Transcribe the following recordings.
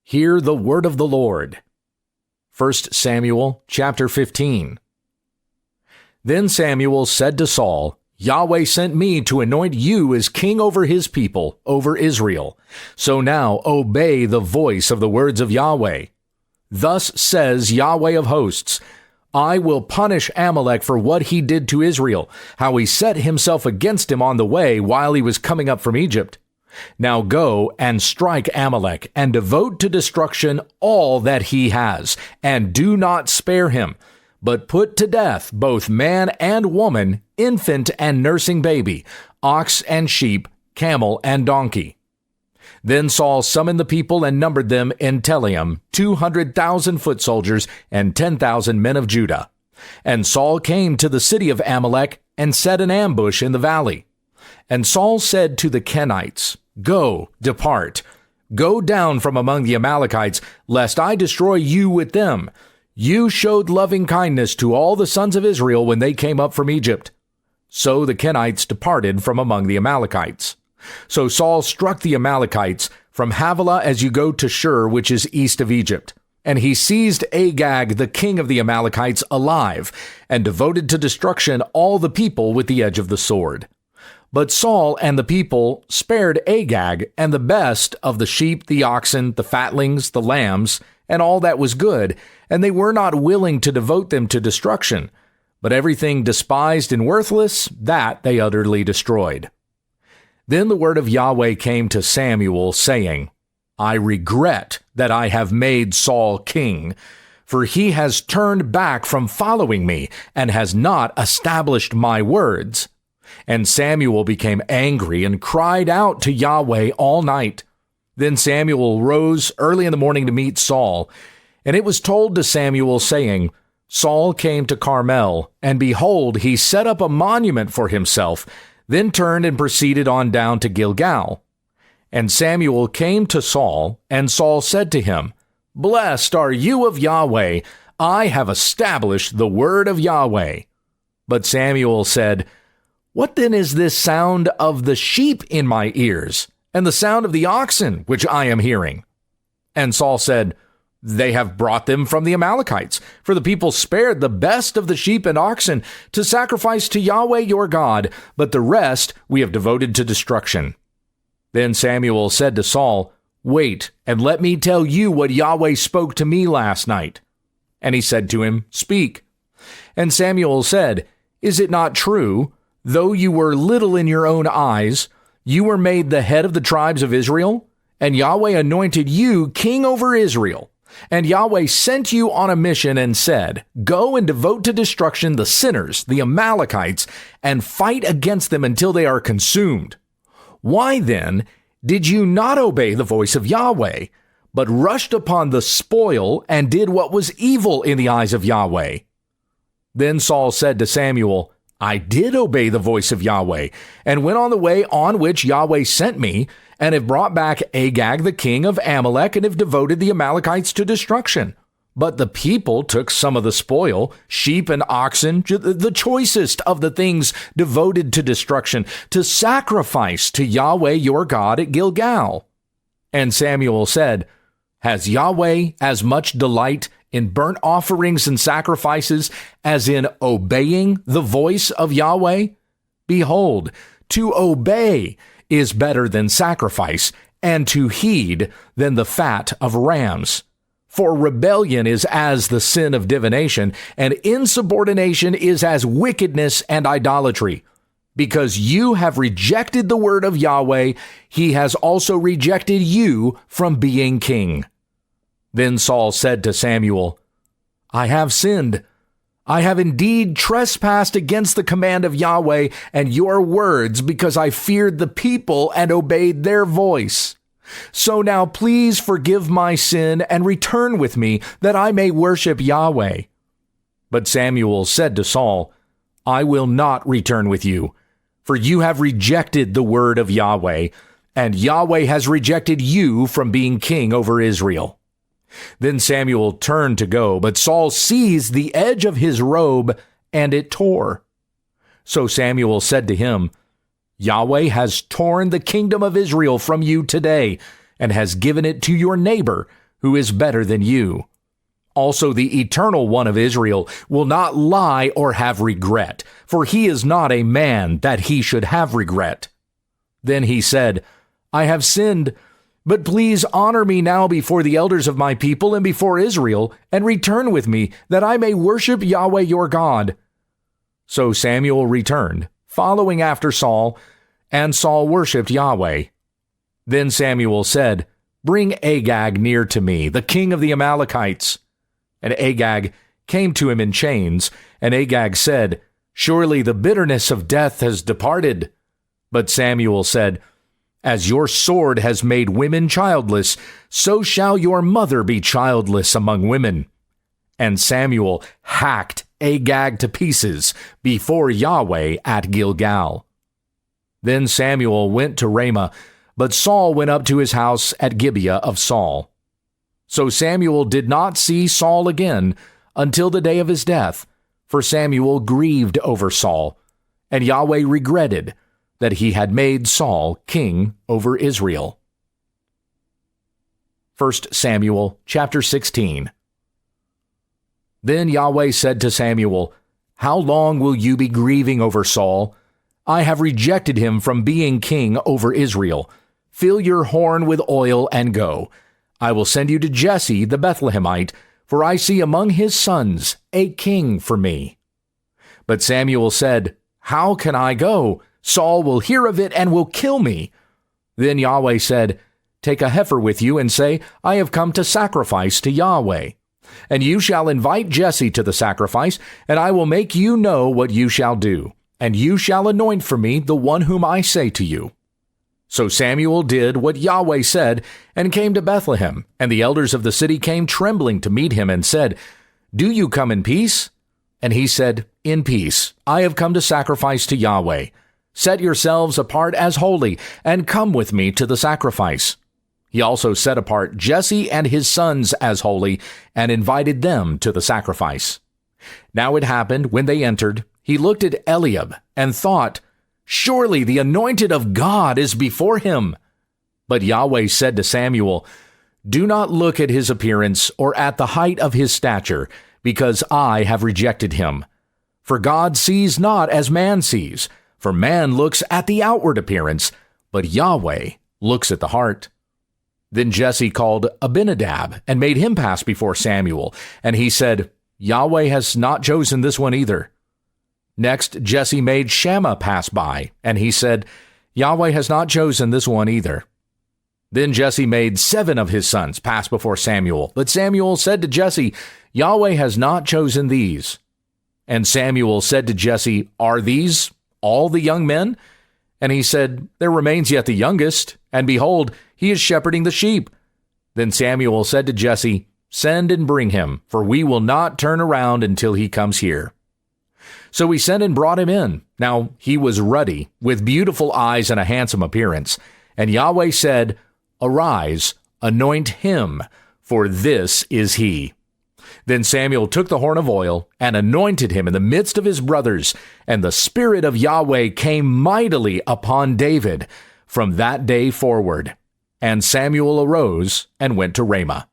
Hear the word of the Lord. 1 Samuel chapter 15. Then Samuel said to Saul, Yahweh sent me to anoint you as king over his people, over Israel. So now obey the voice of the words of Yahweh. Thus says Yahweh of hosts, I will punish Amalek for what he did to Israel, how he set himself against him on the way while he was coming up from Egypt. Now go and strike Amalek, and devote to destruction all that he has, and do not spare him, but put to death both man and woman, infant and nursing baby, ox and sheep, camel and donkey. Then Saul summoned the people and numbered them in Telaim, 200,000 foot soldiers and 10,000 men of Judah. And Saul came to the city of Amalek and set an ambush in the valley. And Saul said to the Kenites, Go, depart. Go down from among the Amalekites, lest I destroy you with them. You showed loving kindness to all the sons of Israel when they came up from Egypt. So the Kenites departed from among the Amalekites. So Saul struck the Amalekites from Havilah as you go to Shur, which is east of Egypt. And he seized Agag, the king of the Amalekites, alive, and devoted to destruction all the people with the edge of the sword. But Saul and the people spared Agag and the best of the sheep, the oxen, the fatlings, the lambs, and all that was good, and they were not willing to devote them to destruction. But everything despised and worthless, that they utterly destroyed. Then the word of Yahweh came to Samuel, saying, I regret that I have made Saul king, for he has turned back from following me, and has not established my words. And Samuel became angry and cried out to Yahweh all night. Then Samuel rose early in the morning to meet Saul. And it was told to Samuel, saying, Saul came to Carmel, and behold, he set up a monument for himself, then turned and proceeded on down to Gilgal. And Samuel came to Saul, and Saul said to him, Blessed are you of Yahweh, I have established the word of Yahweh. But Samuel said, What then is this sound of the sheep in my ears, and the sound of the oxen which I am hearing? And Saul said, They have brought them from the Amalekites, for the people spared the best of the sheep and oxen to sacrifice to Yahweh your God, but the rest we have devoted to destruction. Then Samuel said to Saul, Wait, and let me tell you what Yahweh spoke to me last night. And he said to him, Speak. And Samuel said, Is it not true, though you were little in your own eyes, you were made the head of the tribes of Israel? And Yahweh anointed you king over Israel. And Yahweh sent you on a mission and said, Go and devote to destruction the sinners, the Amalekites, and fight against them until they are consumed. Why then did you not obey the voice of Yahweh, but rushed upon the spoil and did what was evil in the eyes of Yahweh? Then Saul said to Samuel, I did obey the voice of Yahweh, and went on the way on which Yahweh sent me, and have brought back Agag the king of Amalek, and have devoted the Amalekites to destruction. But the people took some of the spoil, sheep and oxen, the choicest of the things devoted to destruction, to sacrifice to Yahweh your God at Gilgal. And Samuel said, Has Yahweh as much delight in burnt offerings and sacrifices as in obeying the voice of Yahweh? Behold, to obey is better than sacrifice, and to heed than the fat of rams. For rebellion is as the sin of divination, and insubordination is as wickedness and idolatry. Because you have rejected the word of Yahweh, he has also rejected you from being king. Then Saul said to Samuel, I have sinned. I have indeed trespassed against the command of Yahweh and your words, because I feared the people and obeyed their voice. So now please forgive my sin and return with me, that I may worship Yahweh. But Samuel said to Saul, I will not return with you, for you have rejected the word of Yahweh, and Yahweh has rejected you from being king over Israel. Then Samuel turned to go, but Saul seized the edge of his robe, and it tore. So Samuel said to him, Yahweh has torn the kingdom of Israel from you today, and has given it to your neighbor, who is better than you. Also the Eternal One of Israel will not lie or have regret, for he is not a man that he should have regret." Then he said, "I have sinned, but please honor me now before the elders of my people and before Israel, and return with me, that I may worship Yahweh your God." So Samuel returned, following after Saul, and Saul worshipped Yahweh. Then Samuel said, "Bring Agag near to me, the king of the Amalekites." And Agag came to him in chains, and Agag said, "Surely the bitterness of death has departed." But Samuel said, "As your sword has made women childless, so shall your mother be childless among women." And Samuel hacked Agag to pieces before Yahweh at Gilgal. Then Samuel went to Ramah, but Saul went up to his house at Gibeah of Saul. So Samuel did not see Saul again until the day of his death, for Samuel grieved over Saul, and Yahweh regretted that he had made Saul king over Israel. 1 Samuel chapter 16. Then Yahweh said to Samuel, "How long will you be grieving over Saul? I have rejected him from being king over Israel. Fill your horn with oil and go. I will send you to Jesse the Bethlehemite, for I see among his sons a king for me." But Samuel said, "How can I go? Saul will hear of it and will kill me." Then Yahweh said, "Take a heifer with you and say, 'I have come to sacrifice to Yahweh.' And you shall invite Jesse to the sacrifice, and I will make you know what you shall do. And you shall anoint for me the one whom I say to you." So Samuel did what Yahweh said, and came to Bethlehem. And the elders of the city came trembling to meet him, and said, "Do you come in peace?" And he said, "In peace. I have come to sacrifice to Yahweh. Set yourselves apart as holy, and come with me to the sacrifice." He also set apart Jesse and his sons as holy, and invited them to the sacrifice. Now it happened, when they entered, he looked at Eliab, and thought, "Surely the anointed of God is before him." But Yahweh said to Samuel, "Do not look at his appearance, or at the height of his stature, because I have rejected him. For God sees not as man sees, for man looks at the outward appearance, but Yahweh looks at the heart." Then Jesse called Abinadab, and made him pass before Samuel. And he said, "Yahweh has not chosen this one either." Next Jesse made Shammah pass by, and he said, "Yahweh has not chosen this one either." Then Jesse made 7 of his sons pass before Samuel. But Samuel said to Jesse, "Yahweh has not chosen these." And Samuel said to Jesse, "Are these all the young men?" And he said, "There remains yet the youngest, and behold, he is shepherding the sheep." Then Samuel said to Jesse, "Send and bring him, for we will not turn around until he comes here." So he sent and brought him in. Now he was ruddy, with beautiful eyes and a handsome appearance. And Yahweh said, "Arise, anoint him, for this is he." Then Samuel took the horn of oil and anointed him in the midst of his brothers, and the Spirit of Yahweh came mightily upon David from that day forward. And Samuel arose and went to Ramah.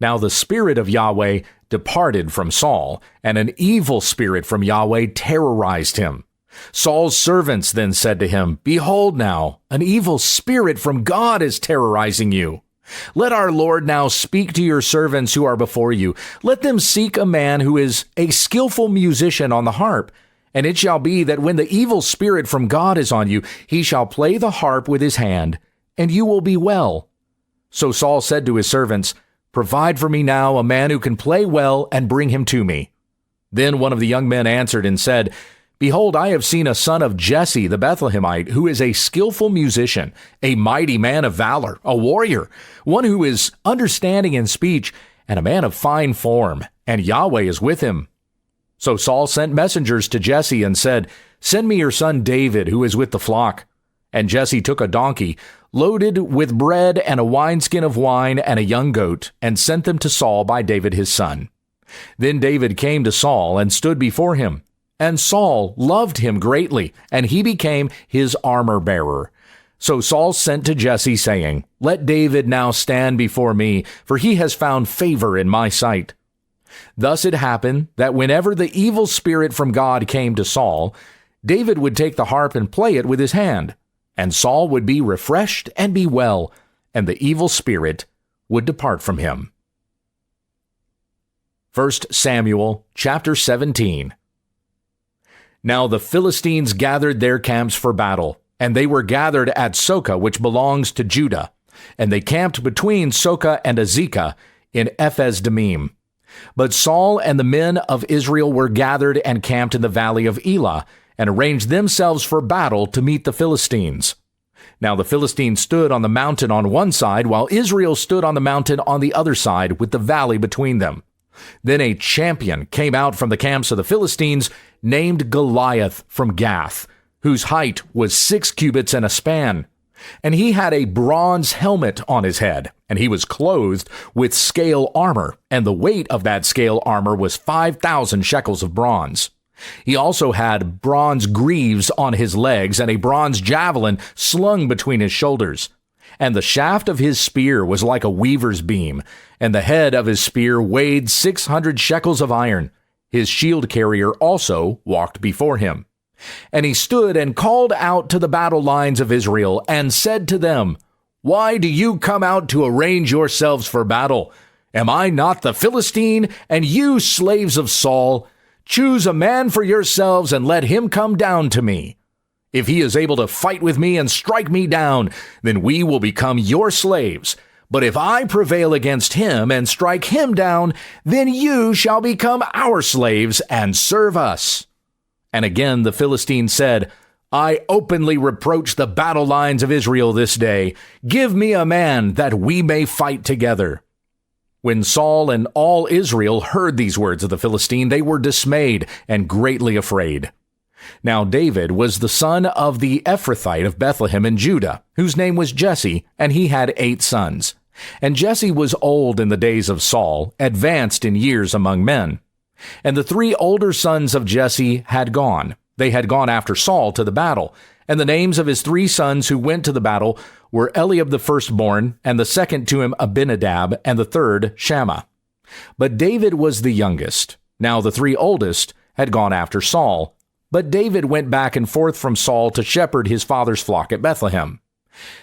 Now the Spirit of Yahweh departed from Saul, and an evil spirit from Yahweh terrorized him. Saul's servants then said to him, "Behold now, an evil spirit from God is terrorizing you. Let our Lord now speak to your servants who are before you. Let them seek a man who is a skillful musician on the harp. And it shall be that when the evil spirit from God is on you, he shall play the harp with his hand, and you will be well." So Saul said to his servants, "Provide for me now a man who can play well, and bring him to me." Then one of the young men answered and said, "Behold, I have seen a son of Jesse the Bethlehemite, who is a skillful musician, a mighty man of valor, a warrior, one who is understanding in speech, and a man of fine form, and Yahweh is with him." So Saul sent messengers to Jesse and said, "Send me your son David, who is with the flock." And Jesse took a donkey, loaded with bread and a wineskin of wine and a young goat, and sent them to Saul by David his son. Then David came to Saul and stood before him. And Saul loved him greatly, and he became his armor-bearer. So Saul sent to Jesse, saying, "Let David now stand before me, for he has found favor in my sight." Thus it happened that whenever the evil spirit from God came to Saul, David would take the harp and play it with his hand, and Saul would be refreshed and be well, and the evil spirit would depart from him. 1 Samuel chapter 17. Now the Philistines gathered their camps for battle, and they were gathered at Soka, which belongs to Judah, and they camped between Soka and Azekah in Ephes-Dammim. But Saul and the men of Israel were gathered and camped in the valley of Elah, and arranged themselves for battle to meet the Philistines. Now the Philistines stood on the mountain on one side, while Israel stood on the mountain on the other side, with the valley between them. Then a champion came out from the camps of the Philistines, named Goliath from Gath, whose height was 6 cubits and a span. And he had a bronze helmet on his head, and he was clothed with scale armor, and the weight of that scale armor was 5,000 shekels of bronze. He also had bronze greaves on his legs, and a bronze javelin slung between his shoulders. And the shaft of his spear was like a weaver's beam, and the head of his spear weighed 600 shekels of iron. His shield carrier also walked before him. And he stood and called out to the battle lines of Israel, and said to them, "Why do you come out to arrange yourselves for battle? Am I not the Philistine, and you slaves of Saul? Choose a man for yourselves, and let him come down to me. If he is able to fight with me and strike me down, then we will become your slaves. But if I prevail against him and strike him down, then you shall become our slaves and serve us." And again the Philistine said, "I openly reproach the battle lines of Israel this day. Give me a man that we may fight together." When Saul and all Israel heard these words of the Philistine, they were dismayed and greatly afraid. Now David was the son of the Ephrathite of Bethlehem in Judah, whose name was Jesse, and he had 8 sons. And Jesse was old in the days of Saul, advanced in years among men. And the 3 older sons of Jesse had gone. They had gone after Saul to the battle. And the names of his 3 sons who went to the battle were Eliab the firstborn, and the second to him Abinadab, and the third Shammah. But David was the youngest. Now the 3 oldest had gone after Saul. But David went back and forth from Saul to shepherd his father's flock at Bethlehem.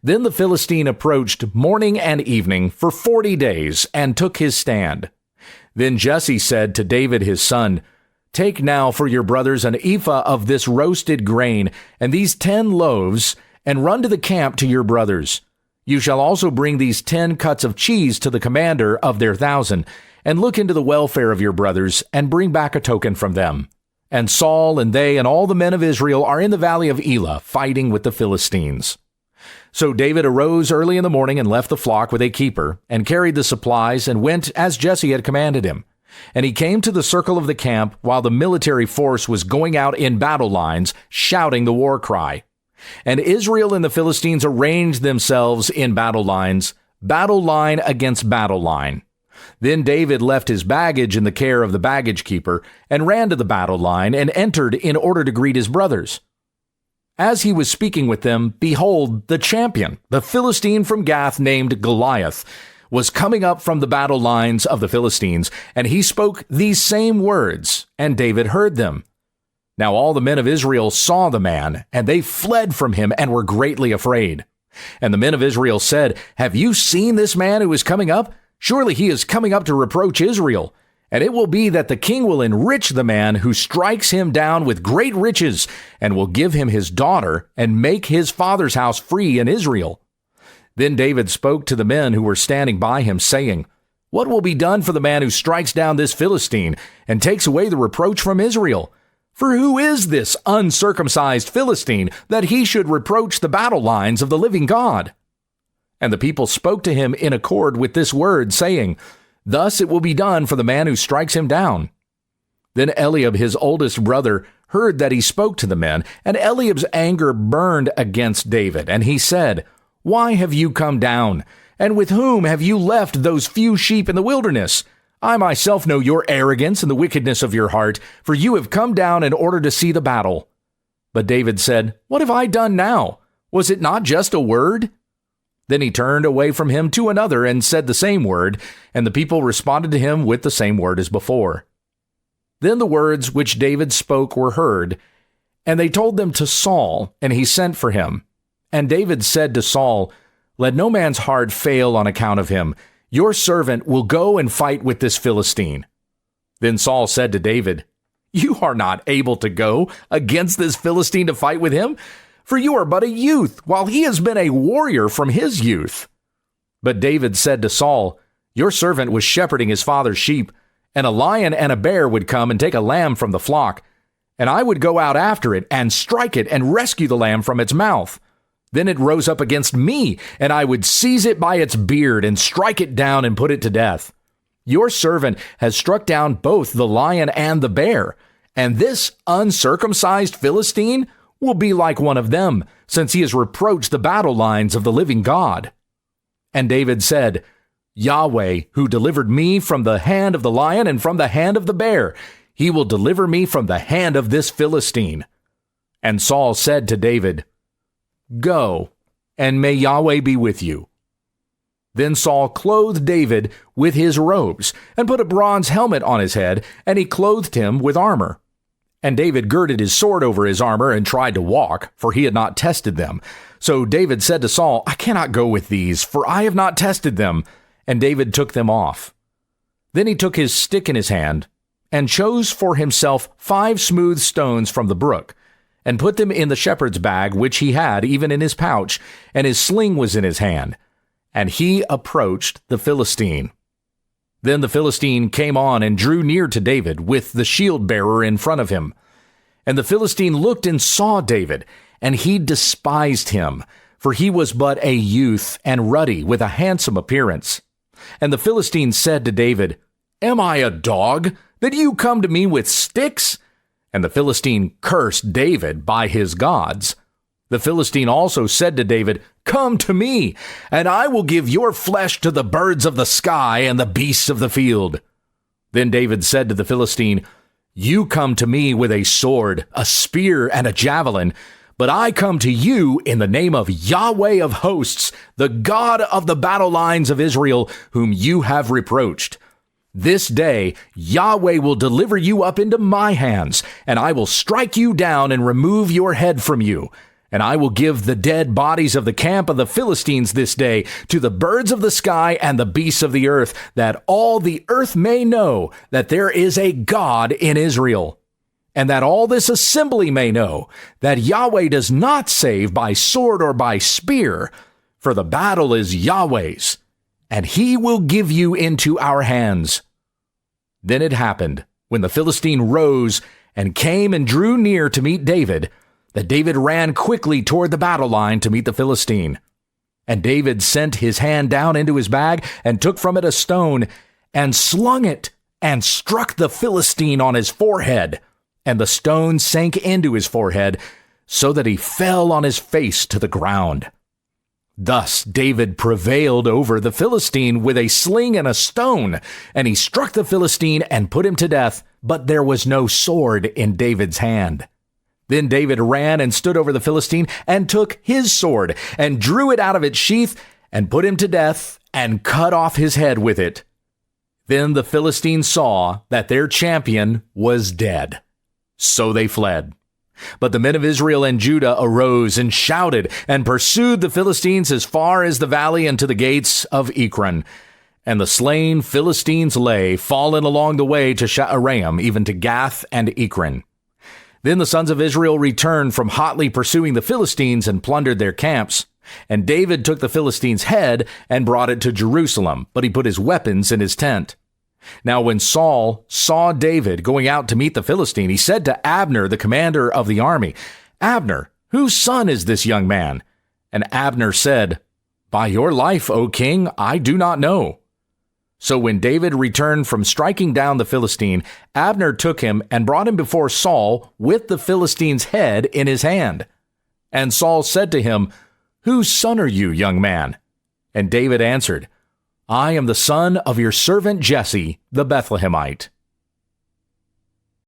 Then the Philistine approached morning and evening for 40 days and took his stand. Then Jesse said to David his son, "Take now for your brothers an ephah of this roasted grain and these 10 loaves, and run to the camp to your brothers. You shall also bring these 10 cuts of cheese to the commander of their 1,000, and look into the welfare of your brothers, and bring back a token from them. And Saul and they and all the men of Israel are in the valley of Elah, fighting with the Philistines." So David arose early in the morning and left the flock with a keeper, and carried the supplies, and went as Jesse had commanded him. And he came to the circle of the camp while the military force was going out in battle lines, shouting the war cry. And Israel and the Philistines arranged themselves in battle lines, battle line against battle line. Then David left his baggage in the care of the baggage keeper, and ran to the battle line, and entered in order to greet his brothers. As he was speaking with them, behold, the champion, the Philistine from Gath named Goliath, was coming up from the battle lines of the Philistines, and he spoke these same words, and David heard them. Now all the men of Israel saw the man, and they fled from him and were greatly afraid. And the men of Israel said, "Have you seen this man who is coming up? Surely he is coming up to reproach Israel. And it will be that the king will enrich the man who strikes him down with great riches, and will give him his daughter, and make his father's house free in Israel." Then David spoke to the men who were standing by him, saying, "What will be done for the man who strikes down this Philistine, and takes away the reproach from Israel? For who is this uncircumcised Philistine, that he should reproach the battle lines of the living God?" And the people spoke to him in accord with this word, saying, "Thus it will be done for the man who strikes him down." Then Eliab, his oldest brother, heard that he spoke to the men, and Eliab's anger burned against David, and he said, "Why have you come down? And with whom have you left those few sheep in the wilderness? I myself know your arrogance and the wickedness of your heart, for you have come down in order to see the battle." But David said, "What have I done now? Was it not just a word?" Then he turned away from him to another and said the same word, and the people responded to him with the same word as before. Then the words which David spoke were heard, and they told them to Saul, and he sent for him. And David said to Saul, "Let no man's heart fail on account of him. Your servant will go and fight with this Philistine." Then Saul said to David, "You are not able to go against this Philistine to fight with him, for you are but a youth, while he has been a warrior from his youth." But David said to Saul, "Your servant was shepherding his father's sheep, and a lion and a bear would come and take a lamb from the flock, and I would go out after it and strike it and rescue the lamb from its mouth. Then it rose up against me, and I would seize it by its beard and strike it down and put it to death. Your servant has struck down both the lion and the bear, and this uncircumcised Philistine will be like one of them, since he has reproached the battle lines of the living God." And David said, "Yahweh, who delivered me from the hand of the lion and from the hand of the bear, he will deliver me from the hand of this Philistine." And Saul said to David, "Go, and may Yahweh be with you." Then Saul clothed David with his robes, and put a bronze helmet on his head, and he clothed him with armor. And David girded his sword over his armor and tried to walk, for he had not tested them. So David said to Saul, "I cannot go with these, for I have not tested them." And David took them off. Then he took his stick in his hand, and chose for himself 5 smooth stones from the brook, and put them in the shepherd's bag which he had even in his pouch, and his sling was in his hand. And he approached the Philistine. Then the Philistine came on and drew near to David with the shield-bearer in front of him. And the Philistine looked and saw David, and he despised him, for he was but a youth and ruddy with a handsome appearance. And the Philistine said to David, "Am I a dog, that you come to me with sticks?" And the Philistine cursed David by his gods. The Philistine also said to David, "Come to me, and I will give your flesh to the birds of the sky and the beasts of the field." Then David said to the Philistine, "You come to me with a sword, a spear, and a javelin, but I come to you in the name of Yahweh of hosts, the God of the battle lines of Israel, whom you have reproached. This day Yahweh will deliver you up into my hands, and I will strike you down and remove your head from you. And I will give the dead bodies of the camp of the Philistines this day to the birds of the sky and the beasts of the earth, that all the earth may know that there is a God in Israel. And that all this assembly may know that Yahweh does not save by sword or by spear, for the battle is Yahweh's, and he will give you into our hands." Then it happened, when the Philistine rose and came and drew near to meet David, that David ran quickly toward the battle line to meet the Philistine. And David sent his hand down into his bag and took from it a stone and slung it and struck the Philistine on his forehead. And the stone sank into his forehead so that he fell on his face to the ground. Thus David prevailed over the Philistine with a sling and a stone, and he struck the Philistine and put him to death, but there was no sword in David's hand. Then David ran and stood over the Philistine and took his sword and drew it out of its sheath and put him to death and cut off his head with it. Then the Philistines saw that their champion was dead. So they fled. But the men of Israel and Judah arose and shouted and pursued the Philistines as far as the valley and to the gates of Ekron. And the slain Philistines lay, fallen along the way to Sha'araim, even to Gath and Ekron. Then the sons of Israel returned from hotly pursuing the Philistines and plundered their camps. And David took the Philistines' head and brought it to Jerusalem, but he put his weapons in his tent. Now when Saul saw David going out to meet the Philistine, he said to Abner, the commander of the army, "Abner, whose son is this young man?" And Abner said, "By your life, O king, I do not know." So when David returned from striking down the Philistine, Abner took him and brought him before Saul with the Philistine's head in his hand. And Saul said to him, "Whose son are you, young man?" And David answered, "I am the son of your servant Jesse, the Bethlehemite."